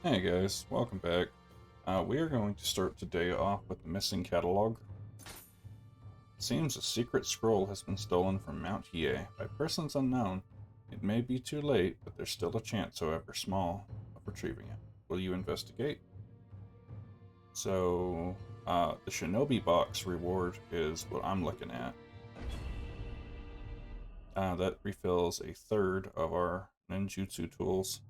Hey guys, welcome back. We are going to start today off with the missing catalog. It seems a secret scroll has been stolen from Mount Hiei by persons unknown. It may be too late, but there's still a chance, however small, of retrieving it. Will you investigate? So, the Shinobi box reward is what I'm looking at. That refills a third of our ninjutsu tools.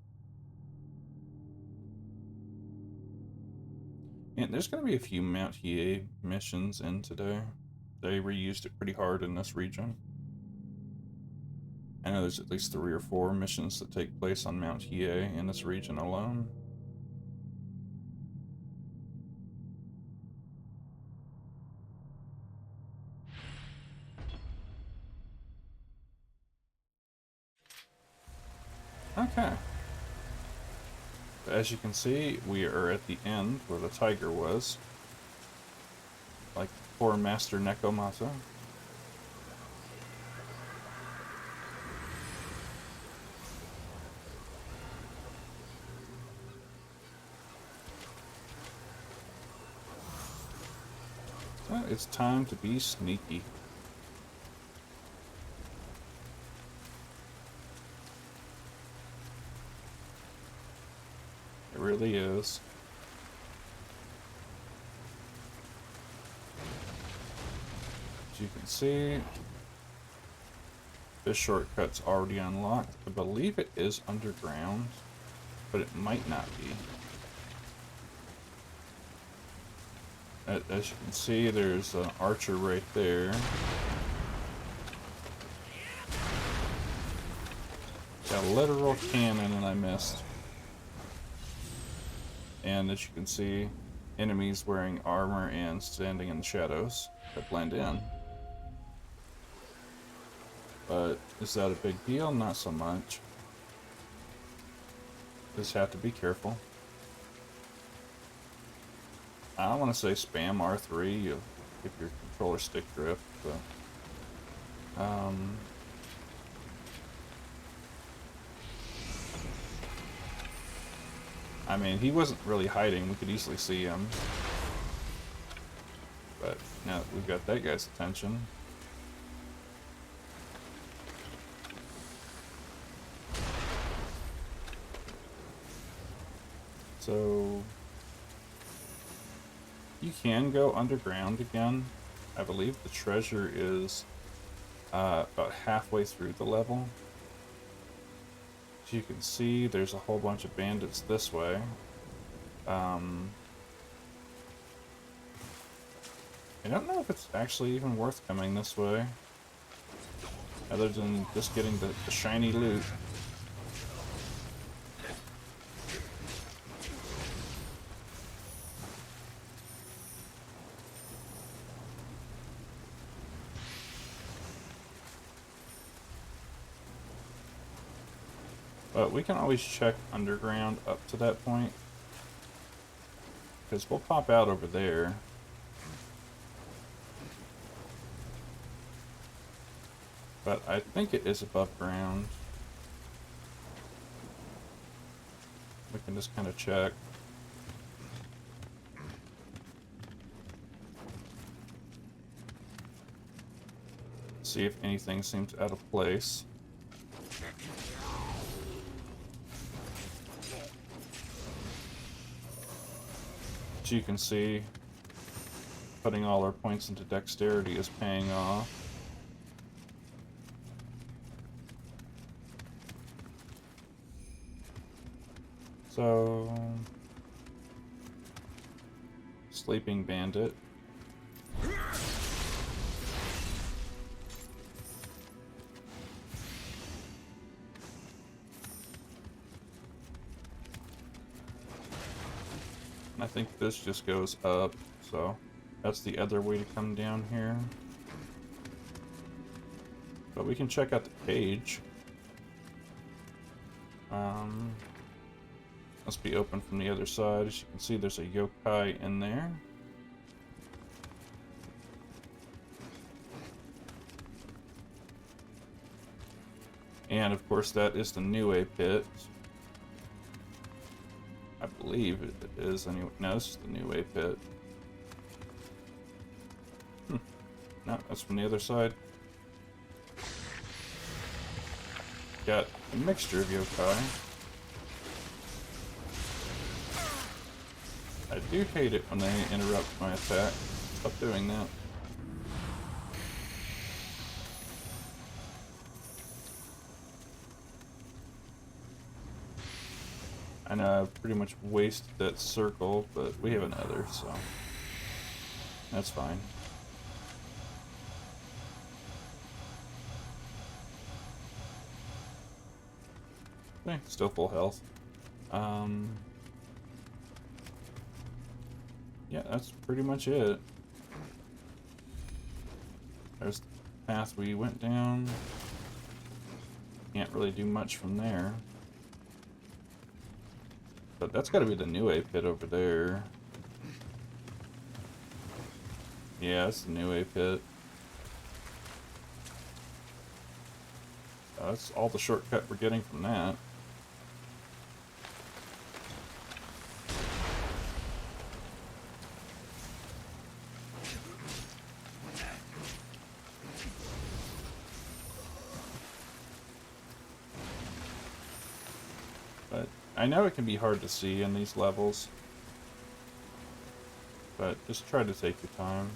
And there's going to be a few Mount Hiei missions in today. They reused it pretty hard in this region. I know there's at least 3 or 4 missions that take place on Mount Hiei in this region alone. Okay. As you can see, we are at the end where the tiger was. Like poor Master Nekomata. So it's time to be sneaky. It really is. As you can see, this shortcut's already unlocked. I believe it is underground, but it might not be. As you can see, there's an archer right there. Got a literal cannon and I missed. And as you can see, enemies wearing armor and standing in the shadows that blend in. But is that a big deal? Not so much. Just have to be careful. I don't want to say spam R3, you'll get your controller stick drift, but I mean, he wasn't really hiding, we could easily see him. But now that we've got that guy's attention. So you can go underground again. I believe the treasure is about halfway through the level. As you can see, there's a whole bunch of bandits this way. I don't know if it's actually even worth coming this way, other than just getting the shiny loot. But we can always check underground up to that point, because we'll pop out over there. But I think it is above ground. We can just kind of check. See if anything seems out of place. As you can see, putting all our points into dexterity is paying off. So, sleeping bandit. I think this just goes up, so that's the other way to come down here. But we can check out the cage. Must be open from the other side. As you can see, there's a yokai in there. And of course, that is the Nioh pit. I believe it is anyway. No, this is the Nioh pit. No, that's from the other side. Got a mixture of yokai. I do hate it when they interrupt my attack. Stop doing that. I know I've pretty much wasted that circle, but we have another, so that's fine. Okay, still full health. Yeah, that's pretty much it. There's the path we went down. Can't really do much from there. But that's gotta be the Nioh pit over there. Yeah, that's the Nioh pit. That's all the shortcut we're getting from that. But I know it can be hard to see in these levels. But just try to take your time.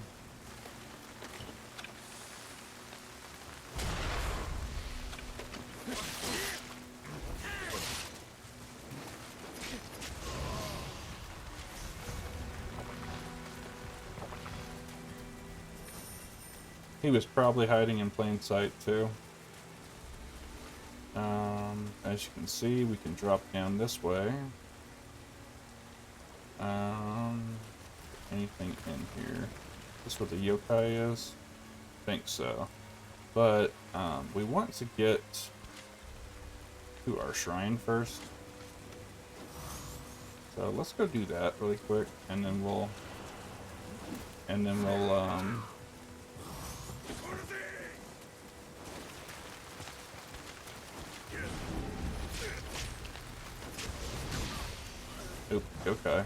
He was probably hiding in plain sight too. As you can see, we can drop down this way. Anything in here? Is this what the yokai is? I think so. But we want to get to our shrine first. So let's go do that really quick, and then we'll Oop, yokai.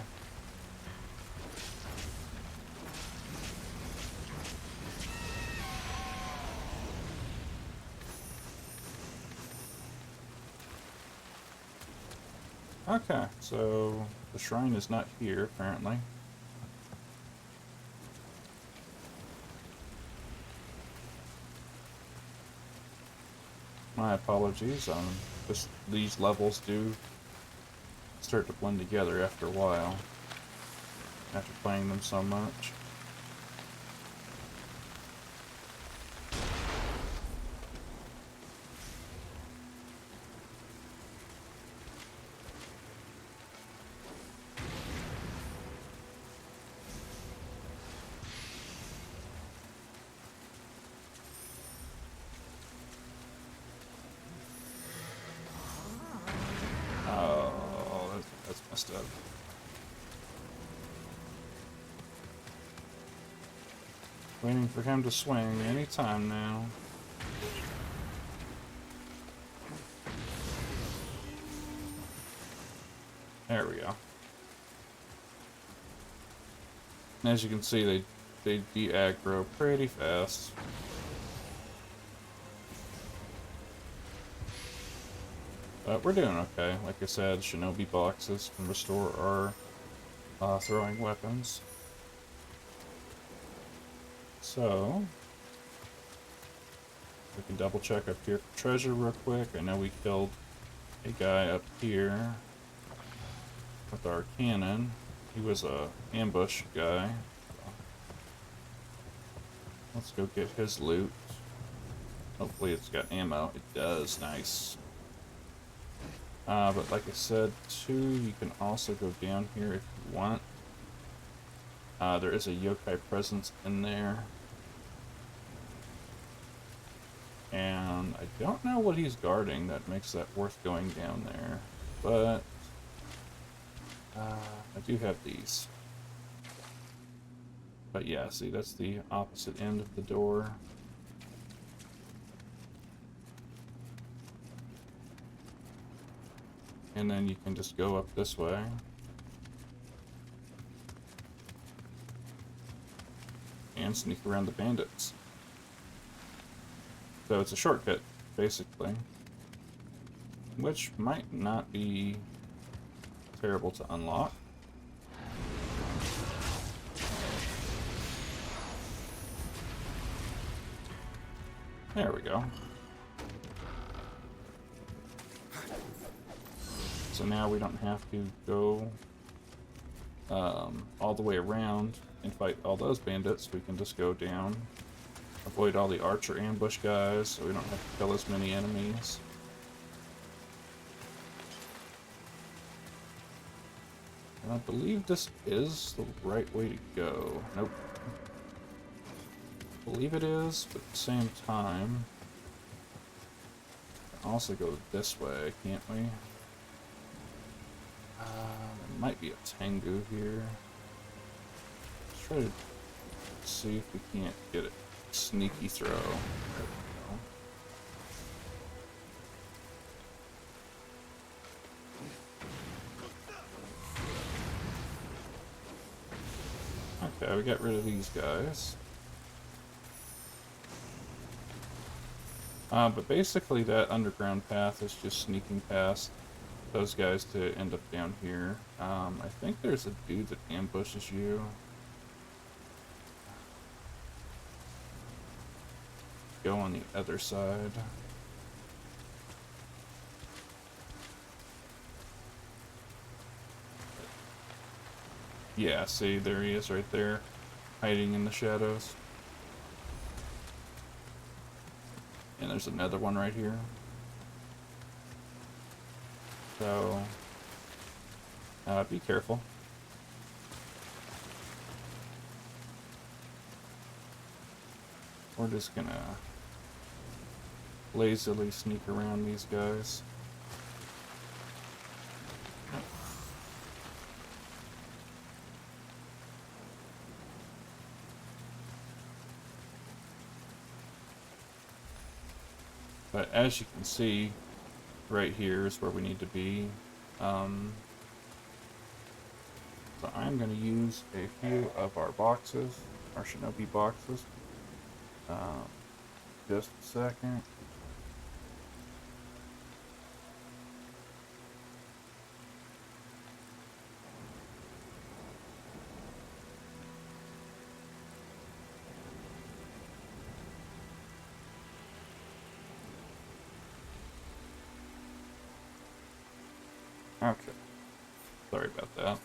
Okay, so the shrine is not here, apparently. My apologies, these levels do start to blend together after a while, after playing them so much. That's messed up. Waiting for him to swing any time now. There we go. And as you can see, they de-aggro pretty fast. But we're doing okay. Like I said, shinobi boxes can restore our throwing weapons. So, we can double check up here for treasure real quick. I know we killed a guy up here with our cannon. He was a ambush guy. So let's go get his loot. Hopefully it's got ammo. It does. Nice. But like I said, too, you can also go down here if you want. There is a yokai presence in there. And I don't know what he's guarding that makes that worth going down there. But I do have these. But yeah, see, that's the opposite end of the door. And then you can just go up this way. and sneak around the bandits. So it's a shortcut, basically, which might not be terrible to unlock. There we go. So now we don't have to go all the way around and fight all those bandits. We can just go down, avoid all the archer ambush guys, so we don't have to kill as many enemies. And I believe this is the right way to go. Nope. I believe it is, but at the same time, we can also go this way, can't we? There might be a Tengu here. Let's try to see if we can't get a sneaky throw. There we go. Okay, we got rid of these guys. But basically that underground path is just sneaking past those guys to end up down here. I think there's a dude that ambushes you. Go on the other side. Yeah, see, there he is right there, hiding in the shadows. And there's another one right here. So, be careful. We're just gonna lazily sneak around these guys. But as you can see, right here is where we need to be. So I'm going to use a few of our boxes, our shinobi boxes. Just a second. Okay. Sorry about that.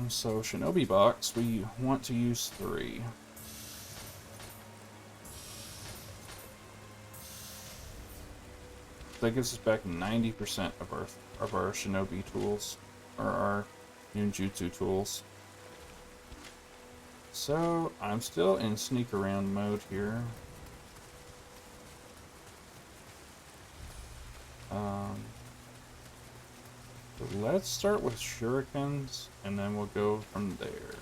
So shinobi box, we want to use 3. That gives us back 90% of our shinobi tools, or our ninjutsu tools. So I'm still in sneak around mode here. So let's start with shurikens, and then we'll go from there.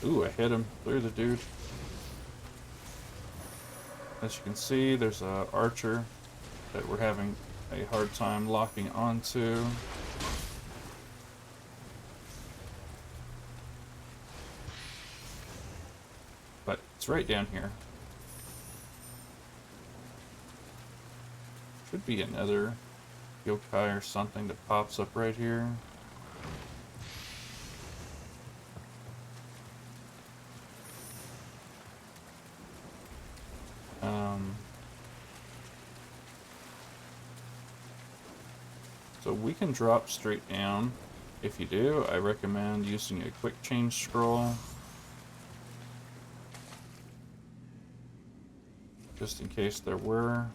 Ooh, I hit him through the dude. As you can see, there's a archer that we're having a hard time locking onto. But it's right down here. Should be another yokai or something that pops up right here. So we can drop straight down. If you do, I recommend using a quick change scroll. Just in case there were.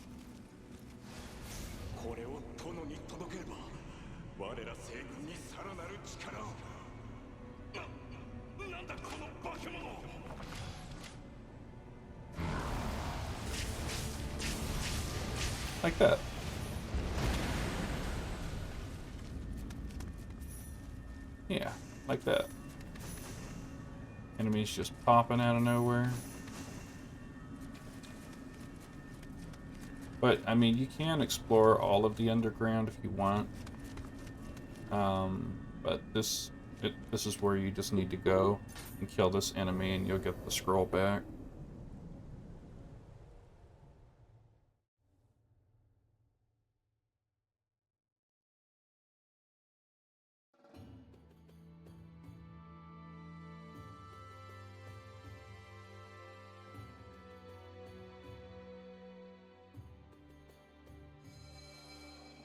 Like that. Yeah, like that. Enemies just popping out of nowhere. But, I mean, you can explore all of the underground if you want. But this is where you just need to go and kill this enemy and you'll get the scroll back.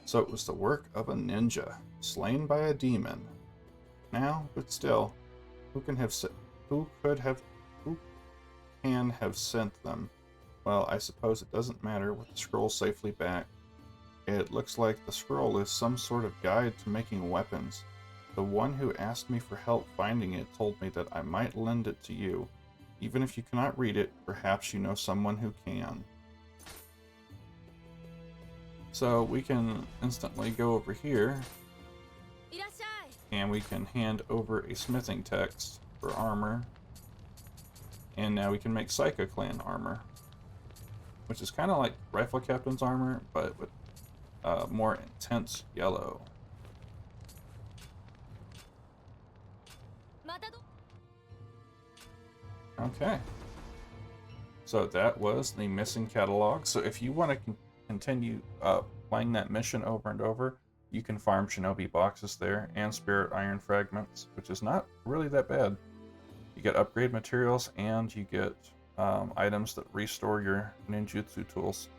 So it was the work of a ninja, slain by a demon. Now, but still, who can have who could have who can have sent them? Well, I suppose it doesn't matter with the scroll safely back. It looks like the scroll is some sort of guide to making weapons. The one who asked me for help finding it told me that I might lend it to you. Even if you cannot read it, perhaps you know someone who can. So we can instantly go over here and we can hand over a smithing text for armor. And now we can make Psycho Clan armor, which is kind of like Rifle Captain's armor, but with more intense yellow. Okay. So that was the missing catalog. So if you want to continue playing that mission over and over, you can farm Shinobi boxes there and Spirit Iron fragments, which is not really that bad. You get upgrade materials and you get items that restore your ninjutsu tools.